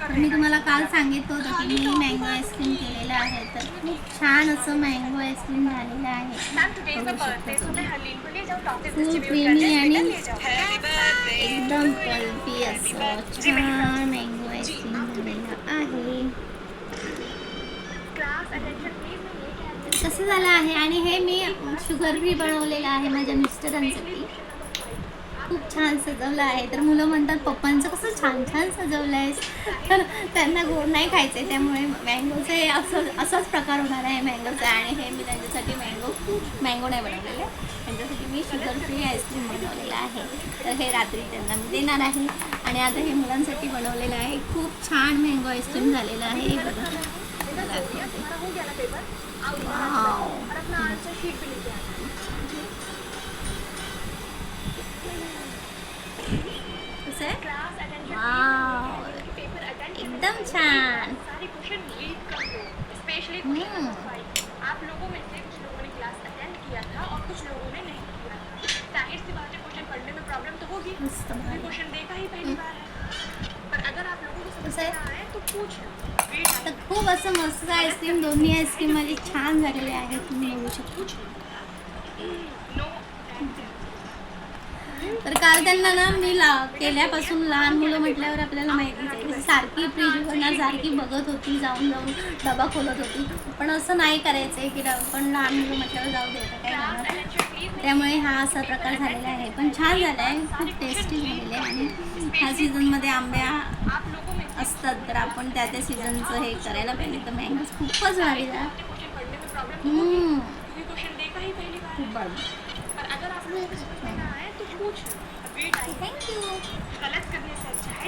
तर मी तुम्हाला काल सांगितलं होतं की मी मँगो आईस्क्रीम केलेलं आहे, तर खूप छान असं मँगो आईस्क्रीम झालेलं आहे. बघू शकता तुम्ही. फुल क्रीमी आणि एकदम पल्पी असं छान मँगो आईस्क्रीम झालेलं आहे. कसं झालं आहे, आणि हे मी शुगर फ्री बनवलेलं आहे माझ्या मिस्टरांसाठी. खूप छान सजवलं आहे. तर मुलं म्हणतात, पप्पांचं कसं छान छान सजवलं आहेस. तर त्यांना गोड नाही खायचं आहे, त्यामुळे मँगोचं हे असाच प्रकार होणार आहे मँगोचा. आणि हे मी त्यांच्यासाठी मँगो नाही बनवलेलं आहे, त्यांच्यासाठी मी शुगर फ्री आईस्क्रीम बनवलेलं आहे. तर हे रात्री त्यांना मी देणार आहे. आणि आता हे मुलांसाठी बनवलेलं आहे. खूप छान मँगो आईस्क्रीम झालेलं आहे. हे बघा, वाव. कसं आहे? वाव, एकदम छान. हम्म. आप लोगों में से कुछ लोगों ने क्लास अटेंड किया था और कुछ लोगों ने नहीं किया था। जाहिर सी बात है, क्वेश्चन पढ़ने में प्रॉब्लम तो होगी, मस्त क्योंकि क्वेश्चन देखा ही पहली बार है। पर अगर आप लोगों को समझ कसं आहे? में आ रहा है तो पूछ लो। तर खूप असं मस्त आईस्क्रीम, दोन्ही आईस्क्रीम माझे छान झालेले आहेत, तुम्ही बघू शकता. नो तर काल त्यांना ना मी केल्यापासून, लहान मुलं म्हटल्यावर आपल्याला माहितीच आहे की सारखी फ्रीजवरनं सारखी बघत होती, जाऊन डबा खोलत होती. पण असं नाही करायचं आहे की पण लहान मुलं म्हटल्यावर जाऊ दे, काय करणार. त्यामुळे हा असा प्रकार झालेला आहे. पण छान झाला आहे, खूप टेस्टी झालेले आहे. आणि ह्या सीझनमध्ये आंब्या असतात, तर आपण त्या सीझनचं हे करायला पाहिजे. तर मँगोज खूपच झालेला आहे. क्वेश्चन पढ़ने में प्रॉब्लम तो होगी, हम्म. क्योंकि क्वेश्चन देखा ही पहली बार खूप है। बरं. पर अगर आप लोगों को समझ में ना आए तो पूछ लो। थँक्यू. गलत करने से अच्छा है